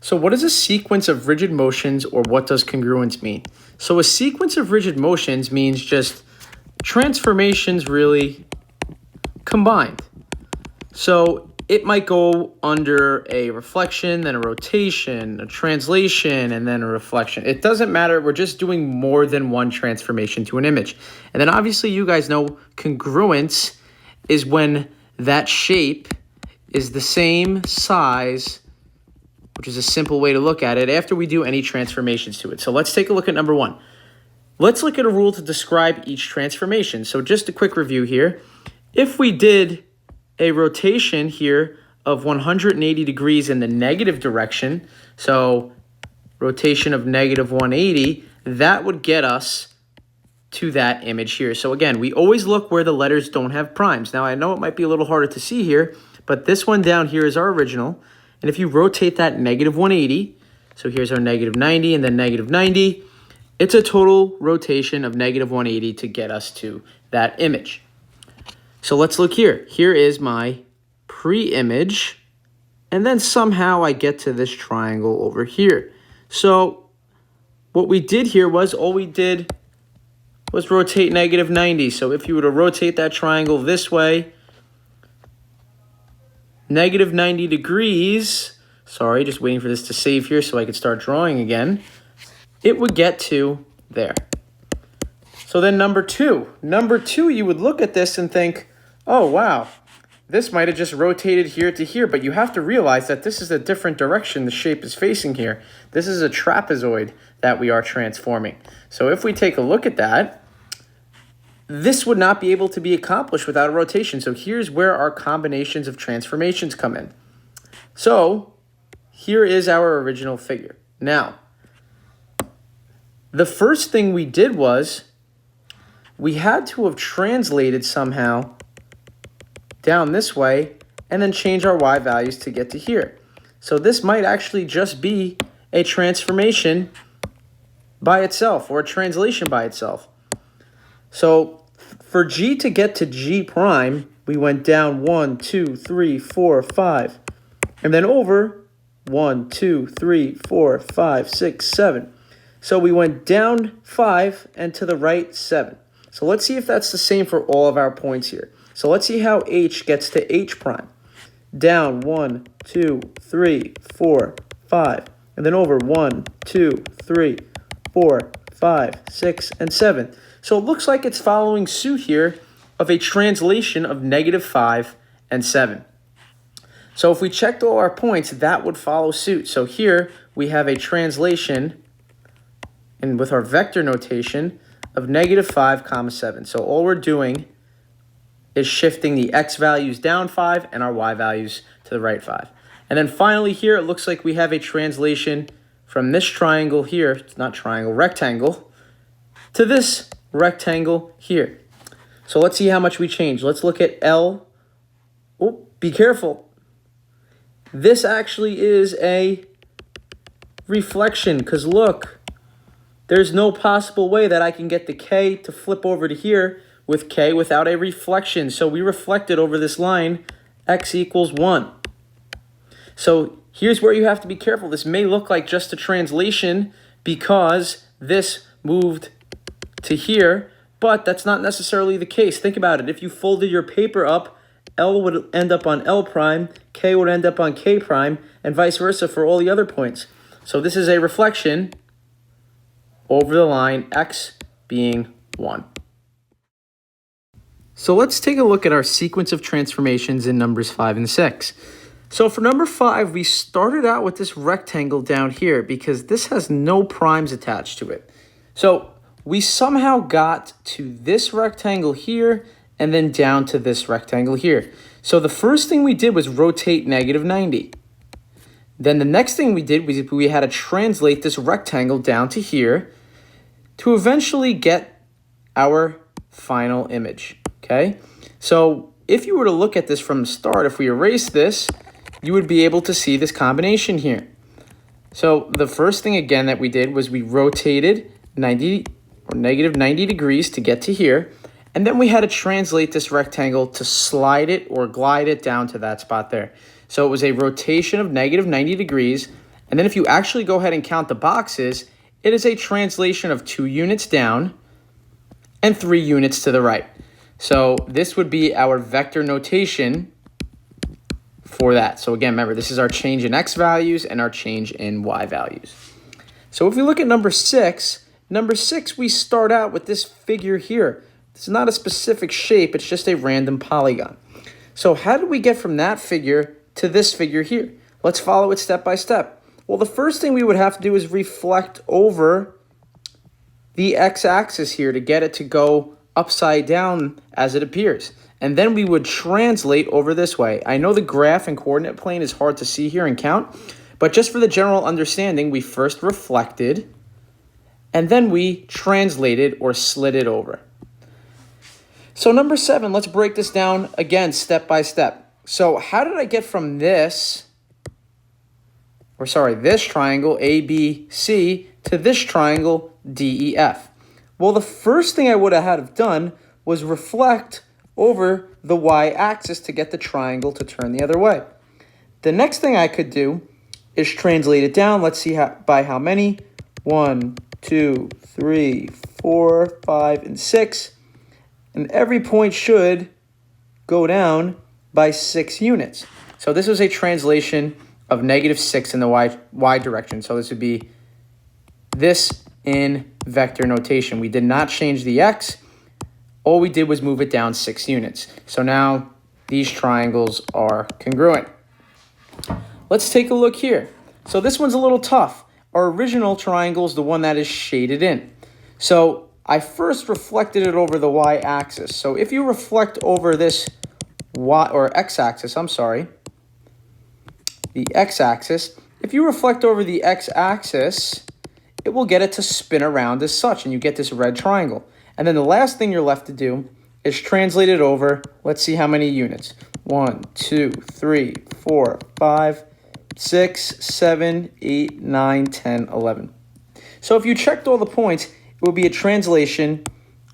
So what is a sequence of rigid motions, or what does congruence mean? So a sequence of rigid motions means just transformations really combined. So it might go under a reflection, then a rotation, a translation, and then a reflection. It doesn't matter. We're just doing more than one transformation to an image. And then obviously you guys know congruence is when that shape is the same size, which is a simple way to look at it, after we do any transformations to it. So let's take a look at number one. Let's look at a rule to describe each transformation. So just a quick review here. If we did a rotation here of 180 degrees in the negative direction, so rotation of negative 180, that would get us to that image here. So again, we always look where the letters don't have primes. Now I know it might be a little harder to see here, but this one down here is our original. And if you rotate that negative 180, so here's our negative 90 and then negative 90, it's a total rotation of negative 180 to get us to that image. So let's look here. Here is my pre-image, and then somehow I get to this triangle over here. So what we did here was, all we did was rotate negative 90. So if you were to rotate that triangle this way, negative 90 degrees, sorry, just waiting for this to save here so I could start drawing again, it would get to there. So then number two, you would look at this and think, oh, wow, this might have just rotated here to here, but you have to realize that this is a different direction the shape is facing here. This is a trapezoid that we are transforming. So if we take a look at that, this would not be able to be accomplished without a rotation. So here's where our combinations of transformations come in. So here is our original figure. Now, the first thing we did was we had to have translated somehow down this way and then change our y values to get to here. So this might actually just be a transformation by itself, or a translation by itself. So for g to get to g prime, we went down 1, 2, 3, 4, 5, and then over 1, 2, 3, 4, 5, 6, 7. So we went down 5 and to the right 7. So let's see if that's the same for all of our points here. So let's see how h gets to h prime. Down 1, 2, 3, 4, 5, and then over 1, 2, 3, 4, 5, 6, and 7. So it looks like it's following suit here of a translation of negative 5 and 7. So if we checked all our points, that would follow suit. So here we have a translation, and with our vector notation, of negative 5, 7. So all we're doing is shifting the x values down 5 and our y values to the right 5. And then finally here, it looks like we have a translation from this triangle here, it's not triangle, rectangle, to this rectangle here. So let's see how much we change. Let's look at L. Oh, be careful. This actually is a reflection, because look, there's no possible way that I can get the K to flip over to here with K without a reflection. So we reflected over this line, x equals 1. So here's where you have to be careful. This may look like just a translation because this moved to here, but that's not necessarily the case. Think about it. If you folded your paper up, L would end up on L prime, K would end up on K prime, and vice versa for all the other points. So this is a reflection over the line, x being 1. So let's take a look at our sequence of transformations in numbers 5 and 6. So for number 5, we started out with this rectangle down here because this has no primes attached to it. So we somehow got to this rectangle here and then down to this rectangle here. So the first thing we did was rotate negative 90. Then the next thing we did was we had to translate this rectangle down to here to eventually get our final image, okay? So if you were to look at this from the start, if we erase this, you would be able to see this combination here. So the first thing again that we did was we rotated 90 or negative 90 degrees to get to here, and then we had to translate this rectangle to slide it or glide it down to that spot there. So it was a rotation of negative 90 degrees, And then if you actually go ahead and count the boxes, it is a translation of 2 units down and 3 units to the right. So this would be our vector notation for that. So again, remember, this is our change in x values and our change in y values. So if we look at number 6, we start out with this figure here. It's not a specific shape, it's just a random polygon. So how did we get from that figure to this figure here? Let's follow it step by step. Well, the first thing we would have to do is reflect over the x-axis here to get it to go upside down as it appears. And then we would translate over this way. I know the graph and coordinate plane is hard to see here and count, but just for the general understanding, we first reflected, and then we translated or slid it over. So number 7, let's break this down again step by step. So how did I get from this triangle ABC to this triangle DEF? Well, the first thing I would have had to done was reflect over the y-axis to get the triangle to turn the other way. The next thing I could do is translate it down. Let's see by how many. 1, 2, 3, 4, 5, and 6. And every point should go down by 6 units. So this was a translation of -6 in the y direction. So this would be this in vector notation. We did not change the x. All we did was move it down 6 units. So now these triangles are congruent. Let's take a look here. So this one's a little tough. Our original triangle is the one that is shaded in. So I first reflected it over the y-axis. So if you reflect over this x-axis, the x-axis, if you reflect over the x-axis, it will get it to spin around as such, and you get this red triangle. And then the last thing you're left to do is translate it over. Let's see how many units. 1, 2, 3, 4, 5, 6, 7, 8, 9, 10, 11. So if you checked all the points, it would be a translation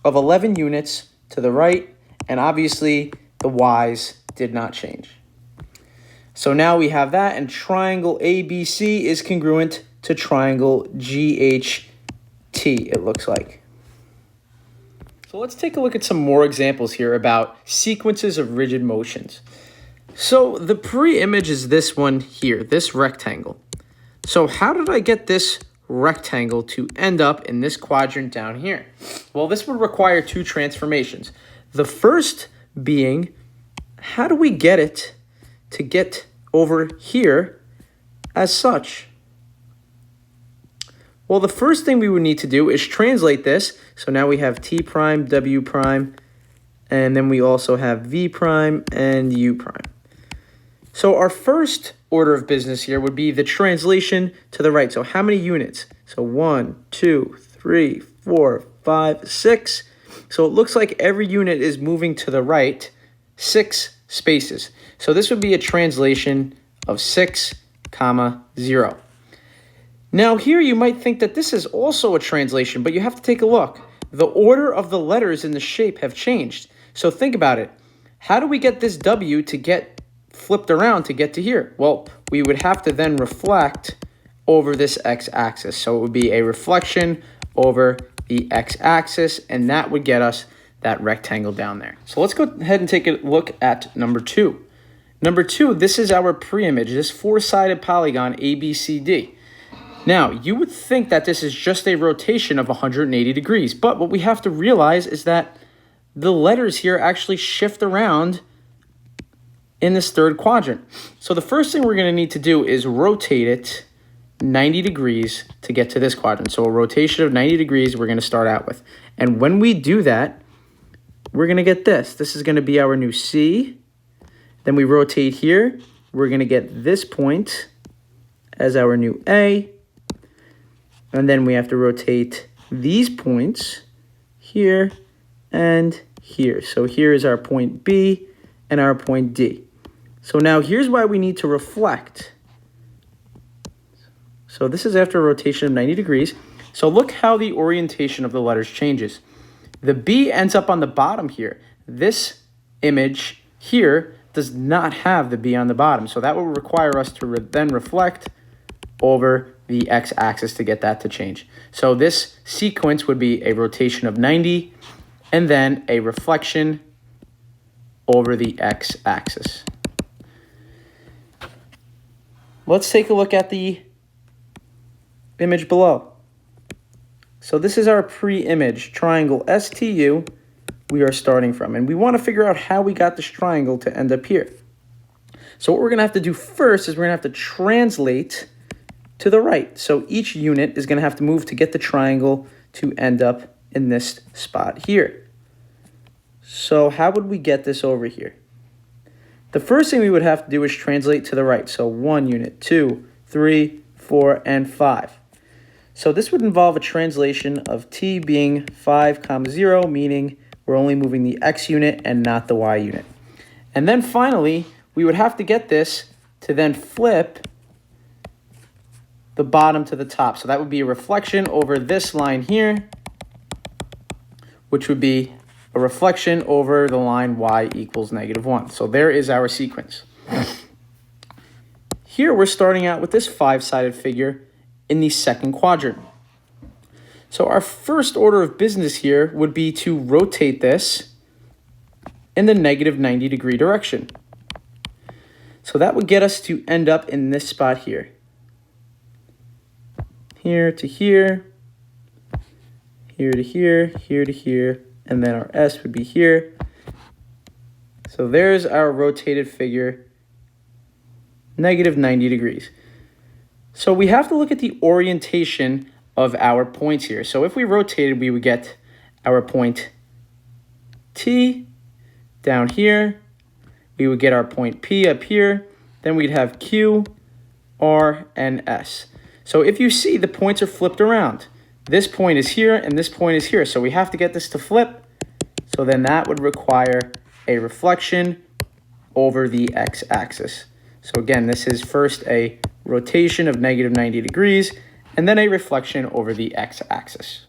of 11 units to the right, and obviously the y's did not change. So now we have that, and triangle ABC is congruent to triangle GHT, it looks like. So let's take a look at some more examples here about sequences of rigid motions. So the pre-image is this one here, this rectangle. So how did I get this rectangle to end up in this quadrant down here? Well, this would require 2 transformations. The first being, how do we get it to get over here as such? Well, the first thing we would need to do is translate this. So now we have T prime, W prime, and then we also have V prime and U prime. So our first order of business here would be the translation to the right. So how many units? So 1, 2, 3, 4, 5, 6. So it looks like every unit is moving to the right 6 spaces. So this would be a translation of 6, 0. Now here you might think that this is also a translation, but you have to take a look. The order of the letters in the shape have changed. So think about it. How do we get this W to get flipped around to get to here? Well, we would have to then reflect over this x-axis. So it would be a reflection over the x-axis, and that would get us that rectangle down there. So let's go ahead and take a look at number 2. Number 2, this is our pre-image, this 4-sided polygon ABCD. Now, you would think that this is just a rotation of 180 degrees, but what we have to realize is that the letters here actually shift around in this third quadrant. So the first thing we're going to need to do is rotate it 90 degrees to get to this quadrant. So a rotation of 90 degrees we're going to start out with. And when we do that, we're going to get this. This is going to be our new C. Then we rotate here. We're going to get this point as our new A. And then we have to rotate these points here and here. So here is our point B and our point D. So now here's why we need to reflect. So this is after a rotation of 90 degrees. So look how the orientation of the letters changes. The B ends up on the bottom here. This image here does not have the B on the bottom. So that will require us to then reflect over the x-axis to get that to change. So this sequence would be a rotation of 90 and then a reflection over the x-axis. Let's take a look at the image below. So this is our pre-image triangle STU we are starting from, and we want to figure out how we got this triangle to end up here. So what we're going to have to do first is we're going to have to translate to the right. So each unit is going to have to move to get the triangle to end up in this spot here. So how would we get this over here? The first thing we would have to do is translate to the right. So 1 unit, 2, 3, 4, and 5. So this would involve a translation of t being 5, 0, meaning we're only moving the x unit and not the y unit. And then finally, we would have to get this to then flip the bottom to the top. So that would be a reflection over this line here, which would be a reflection over the line y equals -1. So there is our sequence. Here we're starting out with this 5-sided figure in the second quadrant. So our first order of business here would be to rotate this in the -90 degree direction. So that would get us to end up in this spot here. Here to here, here to here, here to here, and then our S would be here. So there's our rotated figure, -90 degrees. So we have to look at the orientation of our points here. So if we rotated, we would get our point T down here. We would get our point P up here. Then we'd have Q, R, and S. So if you see, the points are flipped around. This point is here and this point is here. So we have to get this to flip. So then that would require a reflection over the x-axis. So again, this is first a rotation of -90 degrees and then a reflection over the x-axis.